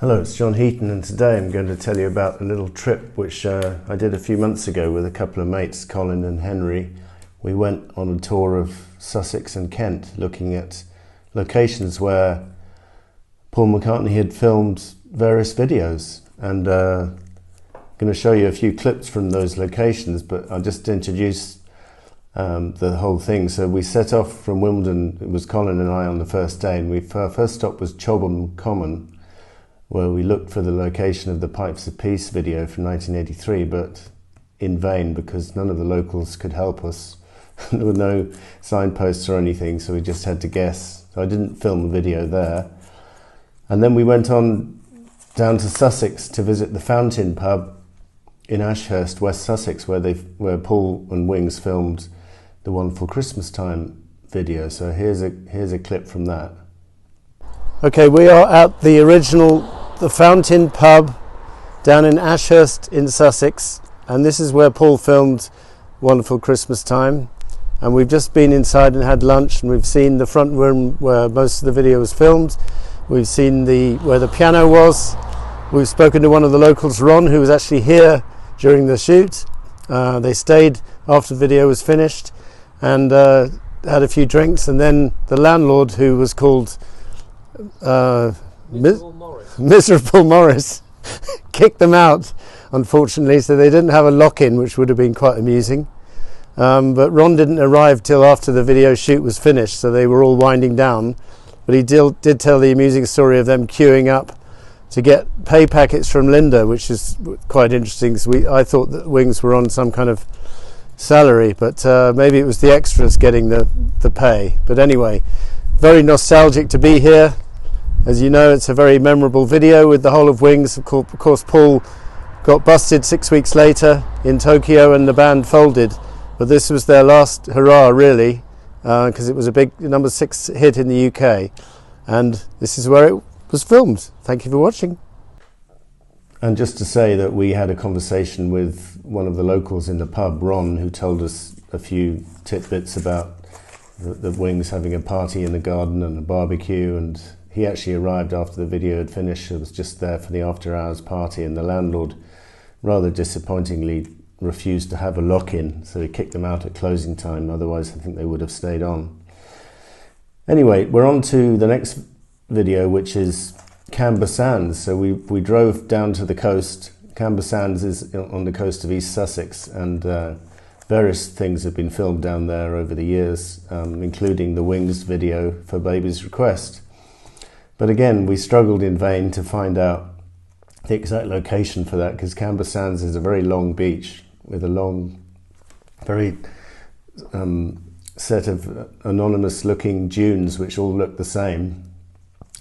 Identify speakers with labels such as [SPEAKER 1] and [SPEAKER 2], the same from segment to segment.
[SPEAKER 1] Hello, it's John Heaton, and today I'm going to tell you about a little trip which I did a few months ago with a couple of mates, Colin and Henry. We went on a tour of Sussex and Kent, looking at locations where Paul McCartney had filmed various videos, and I'm going to show you a few clips from those locations, but I'll just introduce the whole thing. So we set off from Wimbledon. It was Colin and I on the first day, and our first stop was Chobham Common, where we looked for the location of the Pipes of Peace video from 1983, but in vain, because none of the locals could help us. There were no signposts or anything, so we just had to guess. So I didn't film the video there. And then we went on down to Sussex to visit the Fountain pub in Ashurst, West Sussex, where Paul and Wings filmed the Wonderful Christmas Time video. So here's a clip from that. Okay, we are at the Fountain pub down in Ashurst in Sussex, and this is where Paul filmed Wonderful Christmas Time. And we've just been inside and had lunch, and we've seen the front room where most of the video was filmed. We've seen where the piano was. We've spoken to one of the locals, Ron, who was actually here during the shoot. They stayed after the video was finished and had a few drinks, and then the landlord, who was called Miserable Morris, kicked them out, unfortunately, so they didn't have a lock-in, which would have been quite amusing. But Ron didn't arrive till after the video shoot was finished, so they were all winding down. But he did tell the amusing story of them queuing up to get pay packets from Linda, which is quite interesting, because I thought that Wings were on some kind of salary, but maybe it was the extras getting the pay. But anyway, very nostalgic to be here. As you know, it's a very memorable video with the whole of Wings. Of course, Paul got busted 6 weeks later in Tokyo and the band folded. But this was their last hurrah, really, because it was a big number 6 hit in the UK. And this is where it was filmed. Thank you for watching. And just to say that we had a conversation with one of the locals in the pub, Ron, who told us a few tidbits about the Wings having a party in the garden and a barbecue, and he actually arrived after the video had finished. It was just there for the after hours party, and the landlord rather disappointingly refused to have a lock-in, so he kicked them out at closing time. Otherwise I think they would have stayed on. Anyway, we're on to the next video, which is Camber Sands. So we drove down to the coast. Camber Sands is on the coast of East Sussex, and various things have been filmed down there over the years, including the Wings video for Baby's Request. But again, we struggled in vain to find out the exact location for that, because Camber Sands is a very long beach with a long, very set of anonymous looking dunes which all look the same.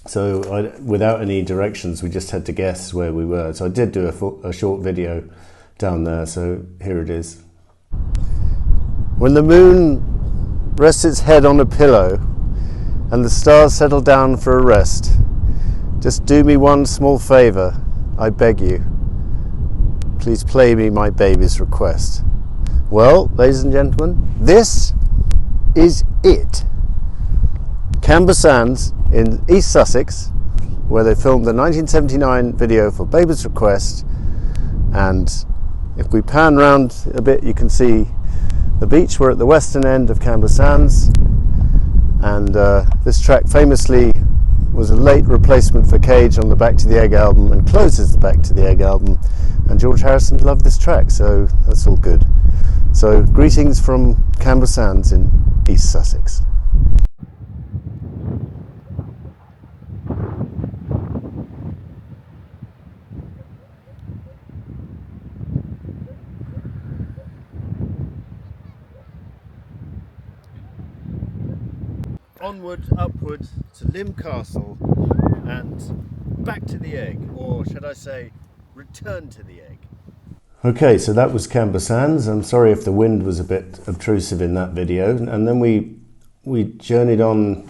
[SPEAKER 1] So without any directions, we just had to guess where we were. So I did do a short video down there, so here it is. When the moon rests its head on a pillow and the stars settle down for a rest, just do me one small favour, I beg you. Please play me my baby's request. Well, ladies and gentlemen, this is it. Camber Sands in East Sussex, where they filmed the 1979 video for Baby's Request. And if we pan round a bit, you can see the beach. We're at the western end of Camber Sands, and this track famously was a late replacement for Cage on the Back to the Egg album, and closes the Back to the Egg album, and George Harrison loved this track, so that's all good. So greetings from Camber Sands in East Sussex. Onward, upward to Lympe Castle and back to the egg, or should I say, return to the egg. Okay, so that was Camber Sands. I'm sorry if the wind was a bit obtrusive in that video. And then we journeyed on.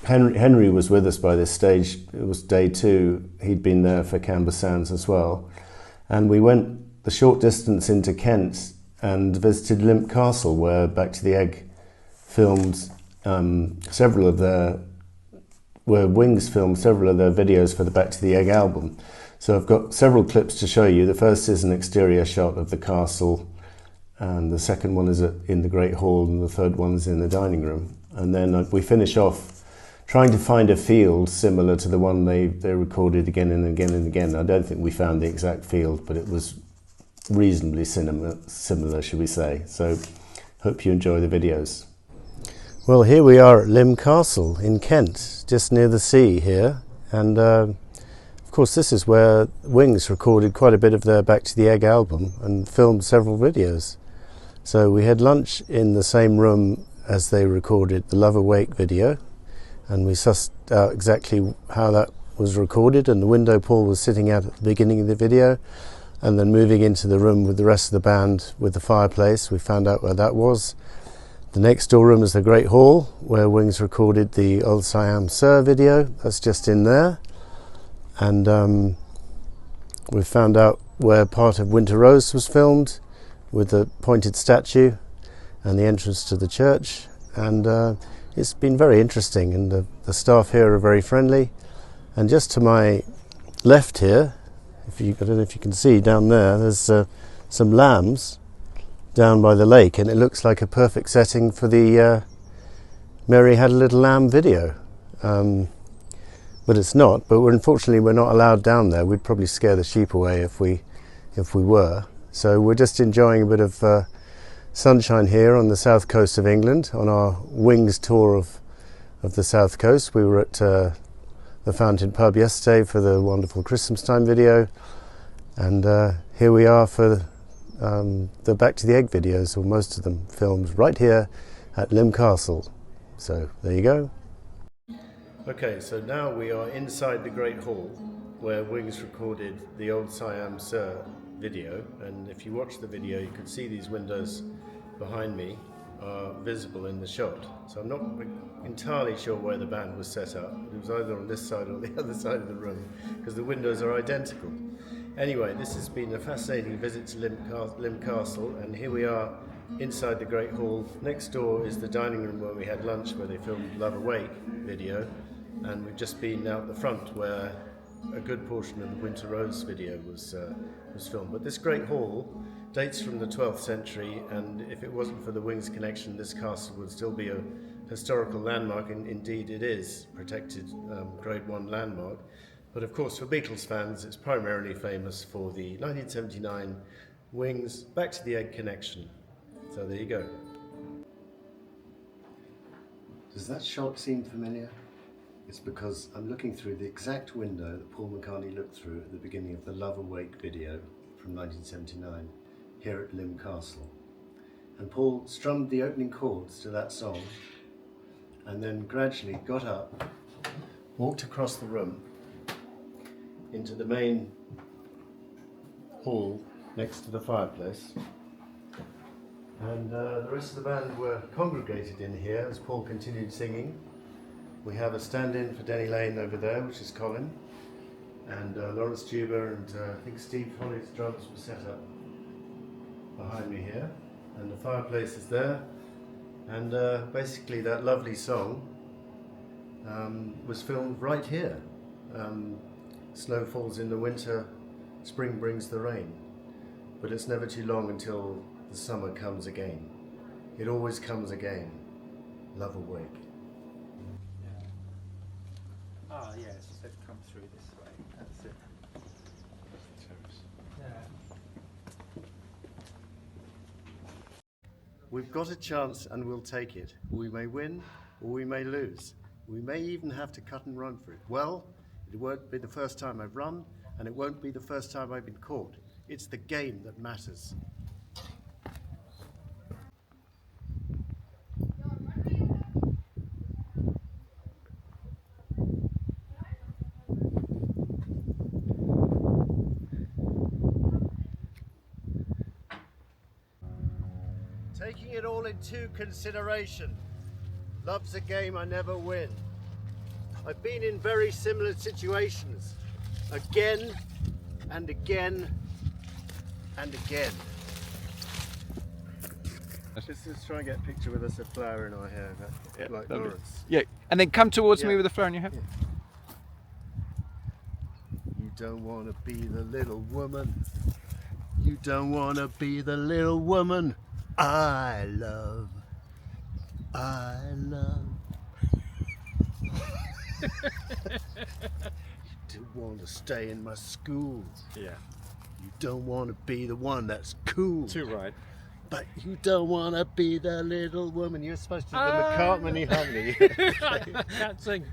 [SPEAKER 1] Henry was with us by this stage. It was day 2. He'd been there for Camber Sands as well. And we went the short distance into Kent and visited Lympe Castle, where Back to the Egg filmed several of their where Wings filmed several of their videos for the Back to the Egg album. So I've got several clips to show you. The first is an exterior shot of the castle, and the second one is in the Great Hall, and the third one's in the dining room. And then we finish off trying to find a field similar to the one they recorded again and again and again. I don't think we found the exact field, but it was reasonably similar, should we say. So hope you enjoy the videos. Well, here we are at Lympe Castle in Kent, just near the sea here, and of course this is where Wings recorded quite a bit of their Back to the Egg album and filmed several videos. So we had lunch in the same room as they recorded the Love Awake video, and we sussed out exactly how that was recorded, and the window Paul was sitting at the beginning of the video, and then moving into the room with the rest of the band with the fireplace. We found out where that was. The next door room is the Great Hall, where Wings recorded the Old Siam Sir video. That's just in there. And we found out where part of Winter Rose was filmed, with the pointed statue and the entrance to the church. And it's been very interesting, and the staff here are very friendly. And just to my left here, I don't know if you can see down there, there's some lambs down by the lake, and it looks like a perfect setting for the Mary Had a Little Lamb video. But it's not. But unfortunately we're not allowed down there. We'd probably scare the sheep away if we were. So we're just enjoying a bit of sunshine here on the south coast of England on our Wings tour of the south coast. We were at the Fountain Pub yesterday for the wonderful Christmas time video, and here we are for the Back to the Egg videos, or most of them filmed right here at Lympe Castle. So there you go. Okay, so now we are inside the Great Hall, where Wings recorded the Old Siam Sir video, and if you watch the video you can see these windows behind me are visible in the shot. So I'm not entirely sure where the band was set up. It was either on this side or the other side of the room, because the windows are identical. Anyway, this has been a fascinating visit to Lympe Castle, and here we are inside the Great Hall. Next door is the dining room where we had lunch, where they filmed Love Awake video, and we've just been out the front where a good portion of the Winter Rose video was filmed. But this Great Hall dates from the 12th century, and if it wasn't for the Wings connection, this castle would still be a historical landmark, and indeed it is, protected Grade 1 landmark. But of course, for Beatles fans, it's primarily famous for the 1979 Wings Back to the Egg connection. So there you go. Does that shot seem familiar? It's because I'm looking through the exact window that Paul McCartney looked through at the beginning of the Love Awake video from 1979 here at Lympe Castle. And Paul strummed the opening chords to that song, and then gradually got up, walked across the room into the main hall next to the fireplace, and the rest of the band were congregated in here as Paul continued singing. We have a stand-in for Denny Lane over there, which is Colin, and Lawrence Tuber and I think Steve Holly's drums were set up behind me here, and the fireplace is there, and basically that lovely song was filmed right here. Snow falls in the winter, spring brings the rain, but it's never too long until the summer comes again. It always comes again. Love Awake.
[SPEAKER 2] Ah, yes, they've come through this way. That's it. Yeah.
[SPEAKER 1] We've got a chance and we'll take it. We may win or we may lose. We may even have to cut and run for it. Well, it won't be the first time I've run, and it won't be the first time I've been caught. It's the game that matters. Taking it all into consideration, love's a game I never win. I've been in very similar situations, again and again and again. Let's try and get a picture with us, a flower in our hair, like
[SPEAKER 3] lovely.
[SPEAKER 1] Lawrence.
[SPEAKER 3] Yeah, and then come towards me
[SPEAKER 1] Yeah.
[SPEAKER 3] with a flower in your hair.
[SPEAKER 1] Yeah. You don't want to be the little woman. You don't want to be the little woman I love. I love. You don't want to stay in my school.
[SPEAKER 3] Yeah.
[SPEAKER 1] You don't want to be the one that's cool.
[SPEAKER 3] Too right.
[SPEAKER 1] But you don't want to be the little woman. You're supposed to do the McCartney harmony.
[SPEAKER 3] Can't sing.